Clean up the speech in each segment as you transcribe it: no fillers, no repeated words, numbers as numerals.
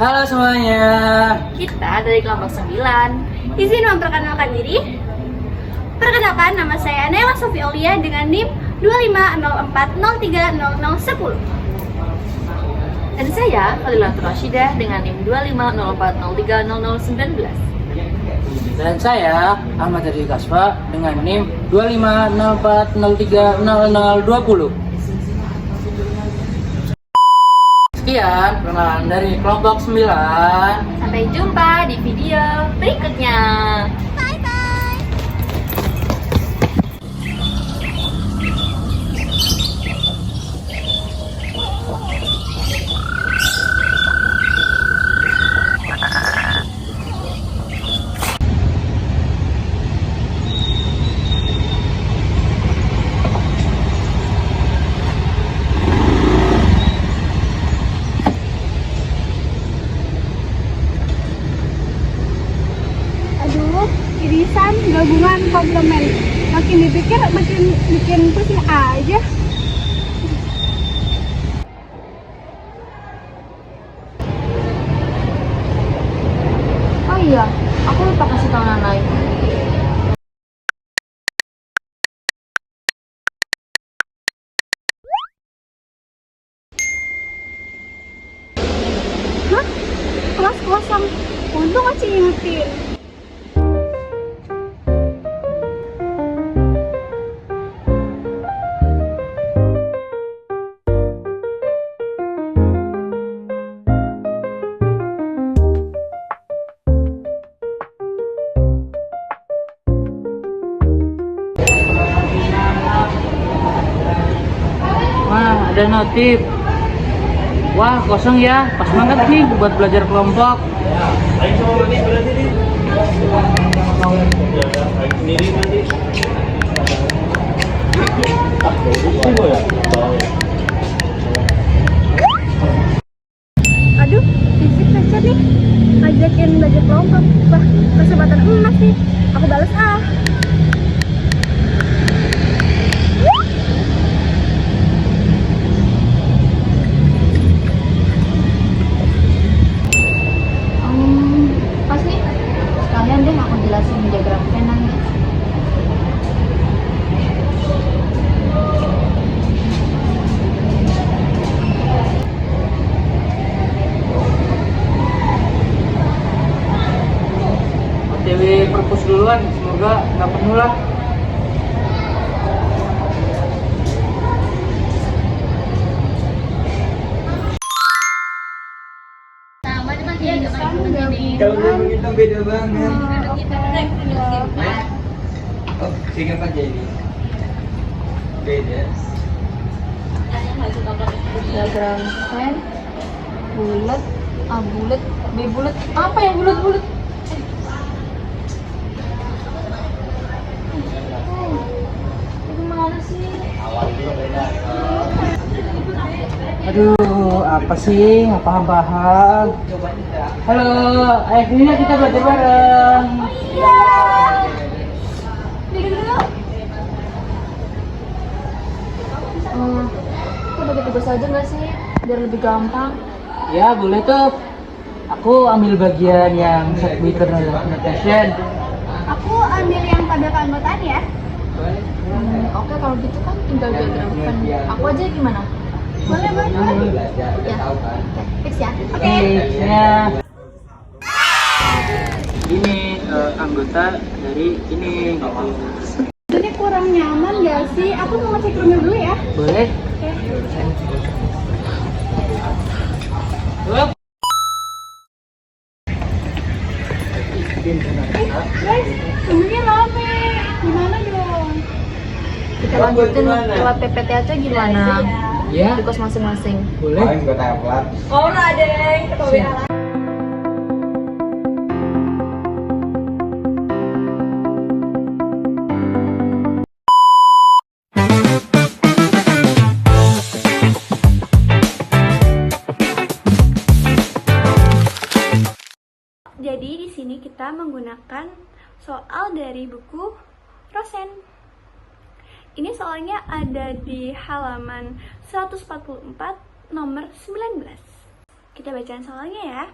Halo semuanya. Kita dari kelompok 9. Izin memperkenalkan diri. Perkenalkan, nama saya Nela Sofi Aulia dengan NIM 2504030010. Dan saya Khalilatul Rashidah dengan NIM 2504030019. Dan saya Ahmad Hadi Kasfa dengan NIM 2504030020. Sekian perkenalan dari kelompok 9. Sampai jumpa di video berikutnya. Aduh, irisan gabungan komplement. Makin dipikir makin bikin pusing aja. Oh iya, aku lupa kasih tahu Nanai. Hah? Kelas kosong. Untung aja ingetin. Wah, ada notif. Wah, kosong ya. Pas banget nih buat belajar kelompok. Aduh, fisik lecet nih. Ngajakin belajar kelompok. Wah, kesempatan emas nih. Aku balas ah. Pas nih, sekalian deh aku jelasin diagram Venn-nya. OTW perpus duluan. Semoga nggak penuh lah. Kalau dulu kita beda banget. Oh, sehingga apa jadi? Beda. Diagram Venn, bulat, A bulat, B bulat. Apa yang bulat-bulat? Itu mana sih? Aduh, apa sih? Nggak paham-paham. Halo, ayo sini kita belajar bareng. Kita bagi tugas aja nggak sih? Biar lebih gampang. Ya, boleh tuh. Aku ambil bagian yang set kernel notation. Aku ambil yang pada keanggotaan ya. Oke, kalau gitu kan tinggal diagram Venn. Aku aja gimana? Boleh, boleh. Belajar, udah tahu kan? Fix ya. Oke. Case-nya ini anggota dari ini gitu. Ini kurang nyaman gak sih? Aku mau ngecek rumah dulu ya. Boleh? Halo. Guys, semuanya rame. Gimana dong? Kita lanjutin lewat PPT aja gimana? Ya, Tugas masing-masing. boleh. Paling gue template. Jadi di sini kita menggunakan soal dari buku Rosen. Ini soalnya ada di halaman 144 nomor 19. Kita bacain soalnya ya.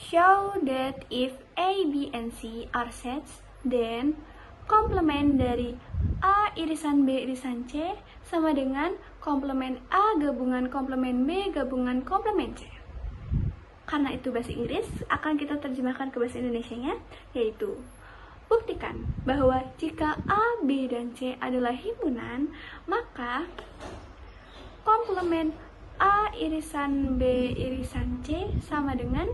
show that if A, B, and C are sets, then komplement dari A irisan B irisan C sama dengan komplement A gabungan komplement B gabungan komplement C. Karena itu bahasa Inggris, akan kita terjemahkan ke bahasa Indonesianya, yaitu buktikan bahwa jika A, B, dan C adalah himpunan, maka komplement A irisan B irisan C sama dengan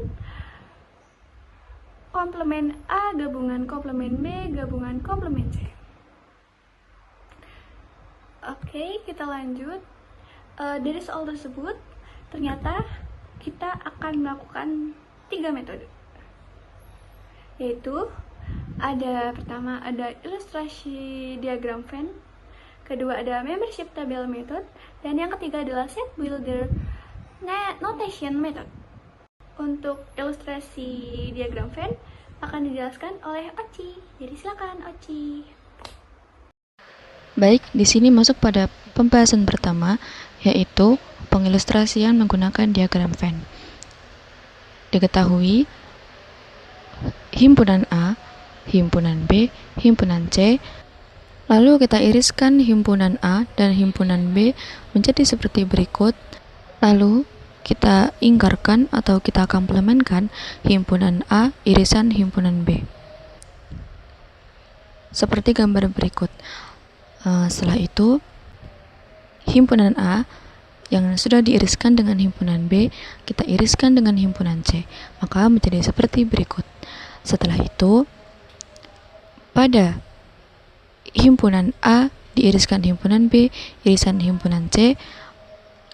komplement A gabungan komplement B gabungan komplement C. Oke, kita lanjut. Dari soal tersebut, ternyata kita akan melakukan 3 metode, yaitu pertama ada ilustrasi diagram Venn, kedua ada membership table method, dan yang ketiga adalah set builder notation method. Untuk ilustrasi diagram Venn akan dijelaskan oleh Oci. Jadi silakan Oci. Baik, di sini masuk pada pembahasan pertama, yaitu pengilustrasian menggunakan diagram Venn. Diketahui himpunan A, himpunan B, himpunan C, lalu kita iriskan himpunan A dan himpunan B menjadi seperti berikut. Lalu kita ingkarkan atau kita komplementkan himpunan A irisan himpunan B. Seperti gambar berikut. Setelah itu, himpunan A yang sudah diiriskan dengan himpunan B, kita iriskan dengan himpunan C, maka menjadi seperti berikut. Setelah itu, pada himpunan A diiriskan himpunan B, irisan himpunan C,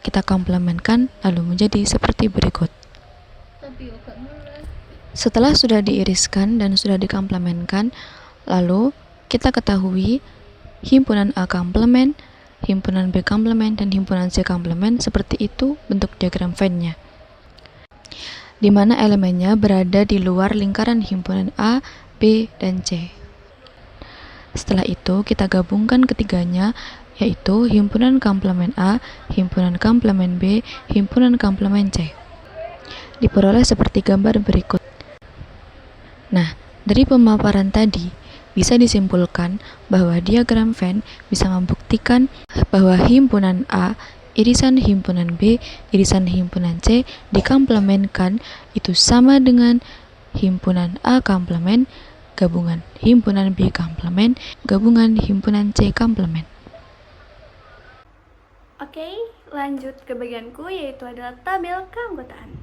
kita komplementkan lalu menjadi seperti berikut. Setelah sudah diiriskan dan sudah dikomplementkan, lalu kita ketahui himpunan A komplement, himpunan B komplement, dan himpunan C komplement. Seperti itu bentuk diagram Venn-nya, di mana elemennya berada di luar lingkaran himpunan A, B, dan C. Setelah itu kita gabungkan ketiganya, yaitu himpunan komplement A, himpunan komplement B, himpunan komplement C. Diperoleh seperti gambar berikut. Nah, dari pemaparan tadi bisa disimpulkan bahwa diagram Venn bisa membuktikan bahwa himpunan A irisan himpunan B irisan himpunan C dikomplementkan itu sama dengan himpunan A komplement gabungan himpunan B komplement gabungan himpunan C komplement. Oke, lanjut ke bagianku, yaitu adalah tabel keanggotaan.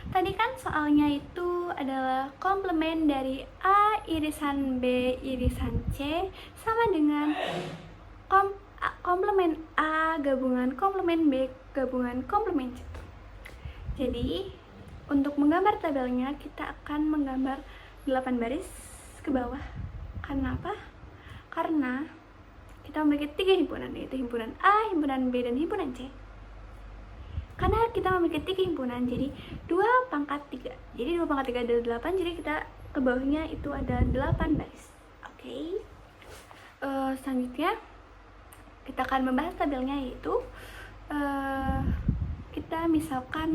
Tadi kan soalnya itu adalah komplement dari A irisan B irisan C sama dengan komplement A gabungan komplement B gabungan komplement C. Jadi, untuk menggambar tabelnya kita akan menggambar 8 baris ke bawah. Karena apa? Karena kita memiliki 3 himpunan, yaitu himpunan A, himpunan B, dan himpunan C. Karena kita memiliki 3 himpunan, jadi 2 pangkat 3. Jadi 2 pangkat 3 adalah 8, jadi kita ke bawahnya itu ada 8 baris. Oke. Selanjutnya kita akan membahas tabelnya, yaitu kita misalkan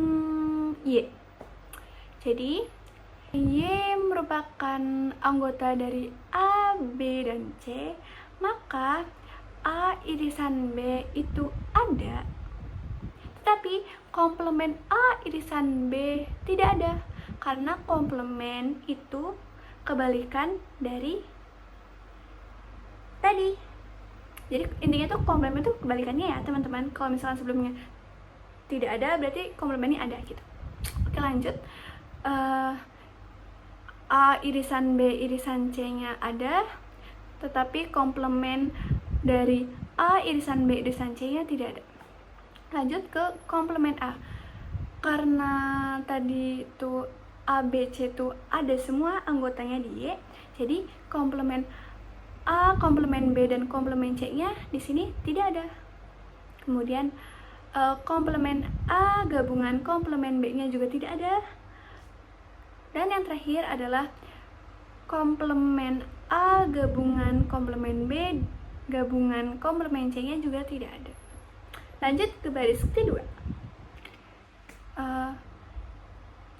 Y. Jadi Y merupakan anggota dari A, B, dan C, maka A irisan B itu ada, tetapi komplement A irisan B tidak ada, karena komplement itu kebalikan dari tadi. Jadi intinya tuh komplement itu kebalikannya ya teman-teman. Kalau misalnya sebelumnya tidak ada, berarti komplementnya ada gitu. Oke, lanjut. A irisan B irisan C nya ada, tetapi komplement dari A irisan B irisan C nya tidak ada. Lanjut ke komplement A. Karena tadi itu A, B, C itu ada semua anggotanya di Y, jadi komplement A, komplement B, dan komplement C nya di sini tidak ada. Kemudian komplement A gabungan komplement B nya juga tidak ada. Dan yang terakhir adalah komplement A gabungan komplement B gabungan komplement C nya juga tidak ada. Lanjut ke baris kedua.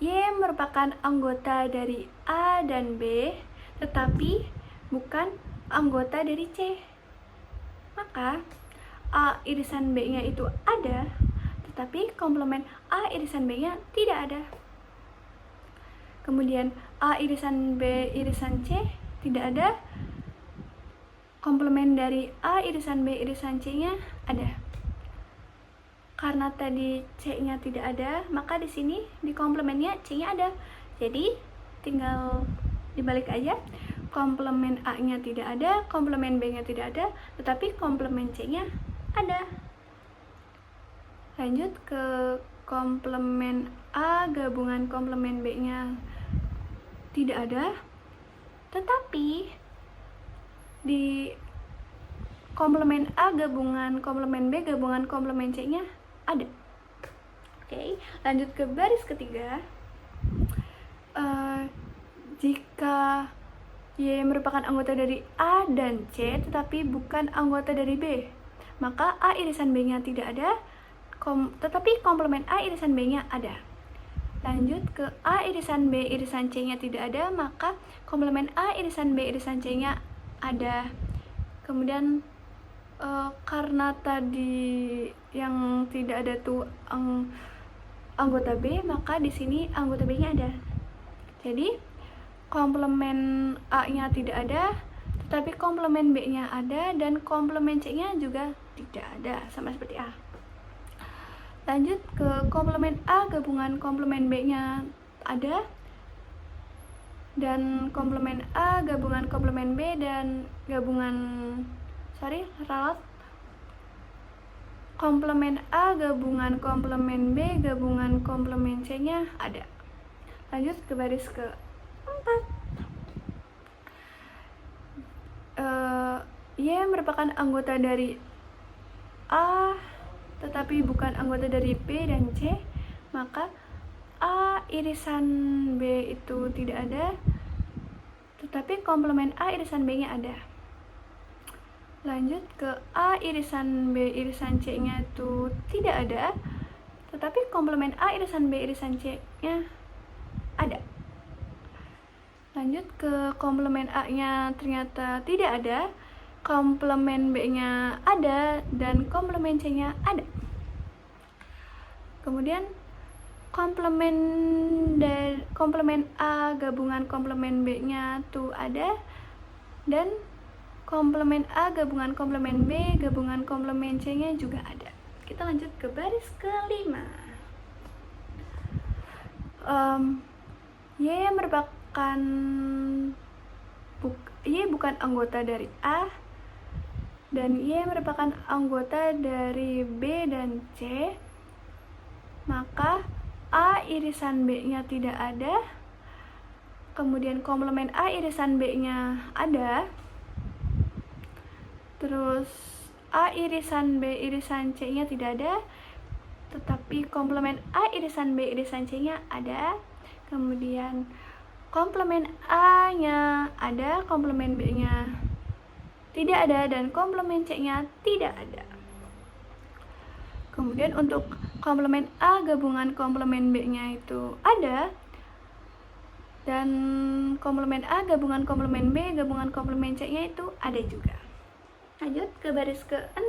Y merupakan anggota dari A dan B, tetapi bukan anggota dari C. Maka A irisan B-nya itu ada, tetapi komplement A irisan B-nya tidak ada. Kemudian A irisan B irisan C tidak ada, komplement dari A irisan B irisan C-nya ada. Karena tadi C-nya tidak ada, maka di sini di komplemennya C-nya ada. Jadi tinggal dibalik aja. Komplement A-nya tidak ada, komplement B-nya tidak ada, tetapi komplement C-nya ada. Lanjut ke komplement A gabungan komplement B-nya tidak ada, tetapi di komplement A gabungan komplement B gabungan komplement C-nya ada. Oke, lanjut ke baris ketiga. Jika Y merupakan anggota dari A dan C tetapi bukan anggota dari B, maka A irisan B-nya tidak ada, tetapi komplement A irisan B-nya ada. Lanjut ke A irisan B irisan C-nya tidak ada, maka komplement A irisan B irisan C-nya ada. Kemudian karena tadi yang tidak ada tuh anggota B, maka di sini anggota B-nya ada. Jadi komplement A-nya tidak ada, tetapi komplement B-nya ada, dan komplement C-nya juga tidak ada, sama seperti A. Lanjut ke komplement A gabungan komplement B-nya ada, dan komplement A gabungan komplement B dan komplement A gabungan komplement B gabungan komplement C-nya ada. Lanjut ke baris keempat. Y merupakan anggota dari A tetapi bukan anggota dari B dan C, maka A irisan B itu tidak ada, tetapi komplement A irisan B-nya ada. Lanjut ke A irisan B irisan C-nya itu tidak ada, tetapi komplement A irisan B irisan C-nya ada. Lanjut ke komplement A-nya ternyata tidak ada, komplement B-nya ada, dan komplement C-nya ada. Kemudian komplement A gabungan komplement B-nya tuh ada, dan komplement A gabungan komplement B gabungan komplement C-nya juga ada. Kita lanjut ke baris kelima. Y bukan anggota dari A, dan Y merupakan anggota dari B dan C, maka A irisan B-nya tidak ada, kemudian komplement A irisan B-nya ada, terus A irisan B irisan C-nya tidak ada, tetapi komplement A irisan B irisan C-nya ada. Kemudian komplement A-nya ada, komplement B-nya tidak ada, dan komplement C-nya tidak ada. Kemudian untuk komplement A gabungan komplement B-nya itu ada, dan komplement A gabungan komplement B gabungan komplement C-nya itu ada juga. Lanjut ke baris ke-6.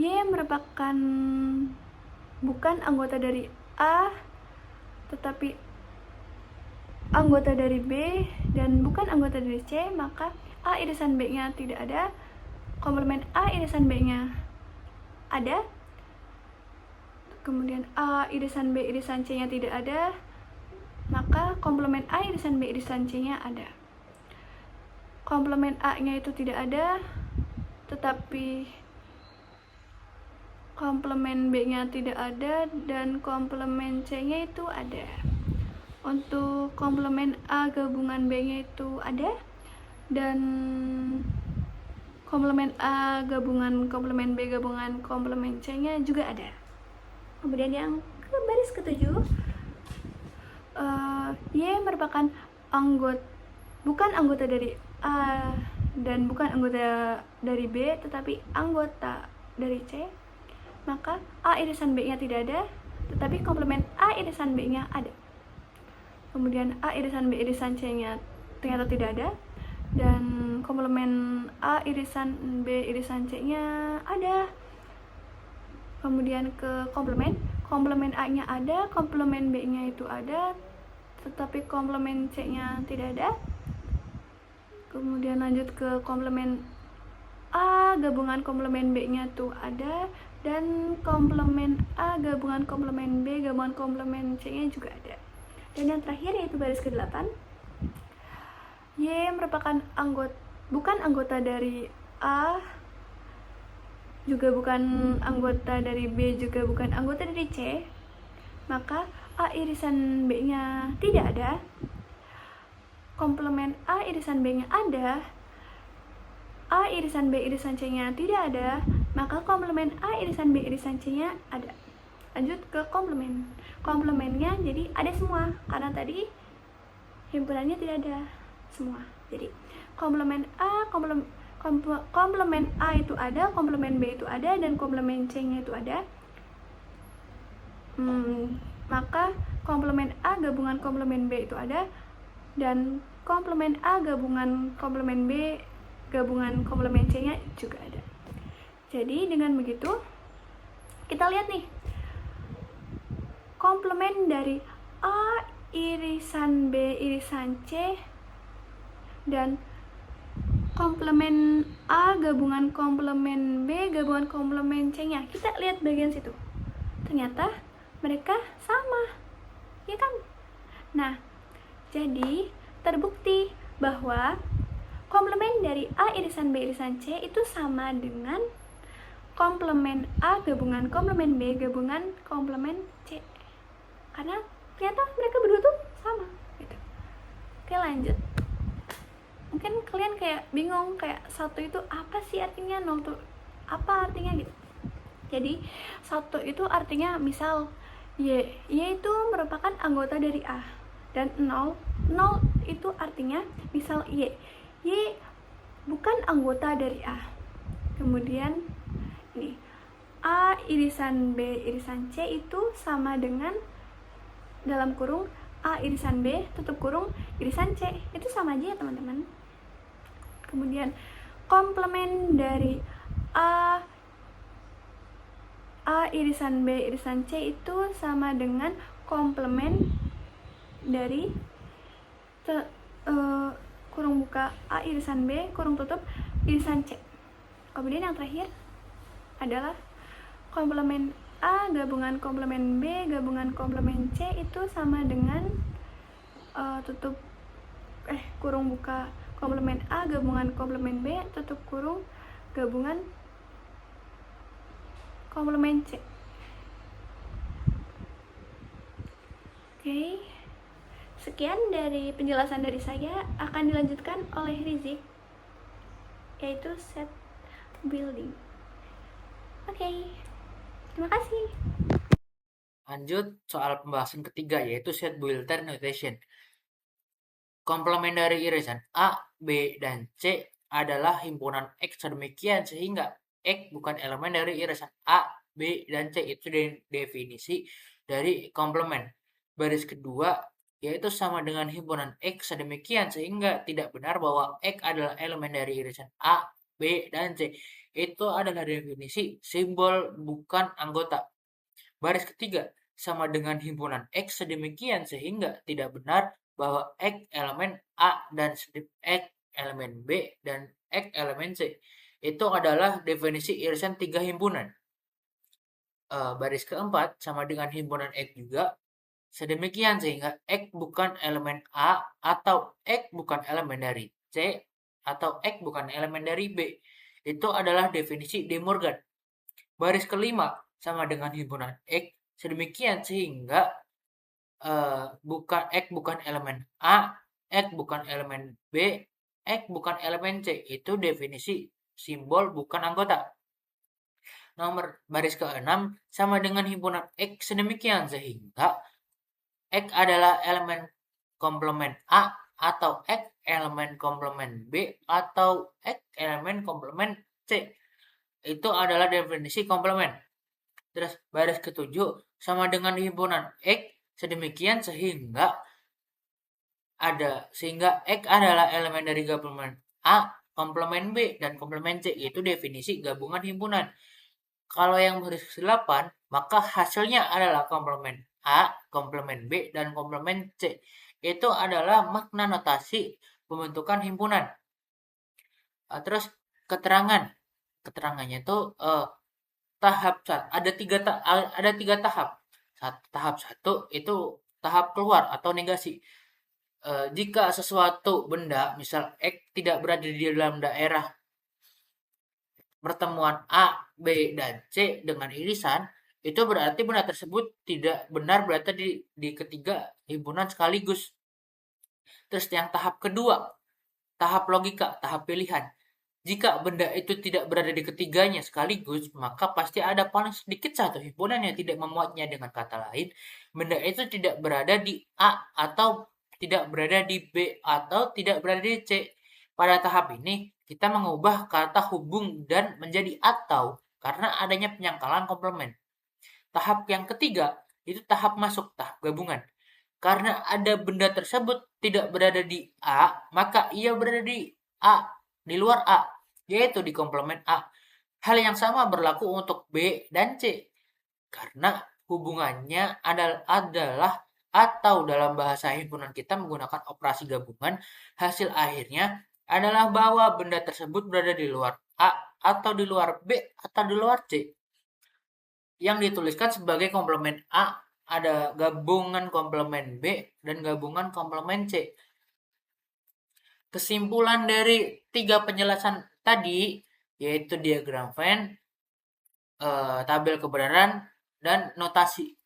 Y merupakan bukan anggota dari A tetapi anggota dari B dan bukan anggota dari C, maka A irisan B-nya tidak ada, komplement A irisan B-nya ada, kemudian A irisan B irisan C-nya tidak ada, maka komplement A irisan B irisan C-nya ada. Komplement A-nya itu tidak ada, tetapi komplement B-nya tidak ada, dan komplement C-nya itu ada. Untuk komplement A gabungan B-nya itu ada, dan komplement A gabungan komplement B gabungan komplement C-nya juga ada. Kemudian yang ke baris ke-7, Y merupakan bukan anggota dari A dan bukan anggota dari B, tetapi anggota dari C, maka A irisan B-nya tidak ada, tetapi komplement A irisan B-nya ada. Kemudian A irisan B irisan C-nya ternyata tidak ada, dan komplement A irisan B irisan C-nya ada. Kemudian ke komplement A-nya ada, komplement B-nya itu ada, tetapi komplement C-nya tidak ada. Kemudian lanjut ke komplement A gabungan komplement B-nya tuh ada, dan komplement A gabungan komplement B gabungan komplement C-nya juga ada. Dan yang terakhir yaitu baris ke-8. Y merupakan bukan anggota dari A, juga bukan anggota dari B, juga bukan anggota dari C. Maka A irisan B-nya tidak ada. Komplement A irisan B-nya ada. A irisan B irisan C-nya tidak ada, maka komplement A irisan B irisan C-nya ada. Lanjut ke komplement. Komplementnya jadi ada semua, karena tadi himpunannya tidak ada semua. Jadi komplement A, komplement A itu ada, komplement B itu ada, dan komplement C-nya itu ada. Maka komplement A gabungan komplement B itu ada, dan komplement A gabungan komplement B gabungan komplement C-nya juga ada. Jadi dengan begitu kita lihat nih, komplement dari A irisan B irisan C dan komplement A gabungan komplement B gabungan komplement C-nya. Kita lihat bagian situ. Ternyata mereka sama. Ya kan? Nah, jadi terbukti bahwa komplement dari A irisan B irisan C itu sama dengan komplement A gabungan komplement B gabungan komplement C. Karena ternyata mereka berdua tuh sama gitu. Oke, lanjut. Mungkin kalian kayak bingung, kayak satu itu apa sih artinya, nol tuh apa artinya gitu. Jadi satu itu artinya misal Y itu merupakan anggota dari A, dan nol itu artinya misal Y bukan anggota dari A. Kemudian ini A irisan B irisan C itu sama dengan dalam kurung A irisan B tutup kurung irisan C, itu sama aja ya teman-teman. Kemudian komplement dari A irisan B irisan C itu sama dengan komplement dari kurung buka A irisan B kurung tutup irisan C. Kemudian yang terakhir adalah komplement A gabungan komplement B gabungan komplement C itu sama dengan kurung buka komplement A gabungan komplement B tutup kurung gabungan komplement C. Oke. Sekian dari penjelasan dari saya, akan dilanjutkan oleh Rizik, yaitu set building. Oke. Terima kasih. Lanjut soal pembahasan ketiga, yaitu set builder notation. Komplement dari irisan A, B, dan C adalah himpunan X sedemikian sehingga X bukan elemen dari irisan A, B, dan C. Itu definisi dari komplement. Baris kedua, yaitu sama dengan himpunan X sedemikian sehingga tidak benar bahwa X adalah elemen dari irisan A, B, dan C. Itu adalah definisi simbol bukan anggota. Baris ketiga, sama dengan himpunan X sedemikian sehingga tidak benar bahwa X elemen A dan X elemen B dan X elemen C. Itu adalah definisi irisan tiga himpunan. Baris keempat, sama dengan himpunan X juga, sedemikian sehingga X bukan elemen A atau X bukan elemen dari C atau X bukan elemen dari B. Itu adalah definisi De Morgan. Baris kelima, sama dengan himpunan X, sedemikian sehingga X bukan elemen A, X bukan elemen B, X bukan elemen C. Itu definisi simbol bukan anggota. Baris ke-6, sama dengan himpunan X, sedemikian sehingga X adalah elemen komplement A atau X elemen komplement B atau X elemen komplement C. Itu adalah definisi komplement. Terus baris ke-7, sama dengan himpunan X sedemikian sehingga X adalah elemen dari gabungan A, komplemen B, dan komplemen C, yaitu definisi gabungan himpunan. Kalau yang baris 8, maka hasilnya adalah komplemen A, komplemen B, dan komplemen C. Itu adalah makna notasi pembentukan himpunan. Terus keterangannya itu ada tiga tahap. Tahap 1 itu tahap keluar atau negasi. Jika sesuatu benda, misal X tidak berada di dalam daerah pertemuan A, B, dan C dengan irisan, itu berarti benda tersebut tidak benar berada di ketiga himpunan sekaligus. Terus yang tahap kedua, tahap logika, tahap pilihan. Jika benda itu tidak berada di ketiganya sekaligus, maka pasti ada paling sedikit satu himpunan yang tidak memuatnya. Dengan kata lain, benda itu tidak berada di A atau tidak berada di B atau tidak berada di C. Pada tahap ini, kita mengubah kata hubung dan menjadi atau karena adanya penyangkalan komplemen. Tahap yang ketiga, itu tahap masuk, tahap gabungan. Karena ada benda tersebut tidak berada di A, maka ia berada di A, di luar A, yaitu di komplemen A. Hal yang sama berlaku untuk B dan C, karena hubungannya adalah atau dalam bahasa himpunan kita menggunakan operasi gabungan, hasil akhirnya adalah bahwa benda tersebut berada di luar A, atau di luar B, atau di luar C. Yang dituliskan sebagai komplemen A ada gabungan komplemen B dan gabungan komplemen C. Kesimpulan dari 3 penjelasan tadi yaitu diagram Venn, tabel kebenaran, dan notasi.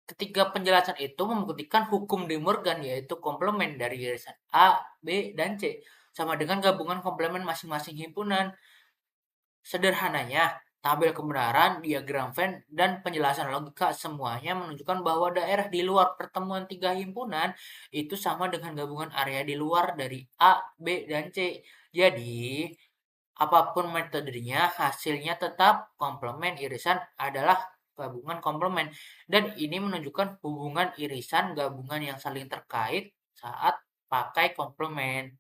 Ketiga penjelasan itu membuktikan hukum De Morgan yaitu komplemen dari irisan A, B, dan C sama dengan gabungan komplemen masing-masing himpunan. Sederhananya, tabel kebenaran, diagram Venn, dan penjelasan logika semuanya menunjukkan bahwa daerah di luar pertemuan tiga himpunan itu sama dengan gabungan area di luar dari A, B, dan C. Jadi, apapun metodenya, hasilnya tetap komplemen irisan adalah gabungan komplemen. Dan ini menunjukkan hubungan irisan gabungan yang saling terkait saat pakai komplemen.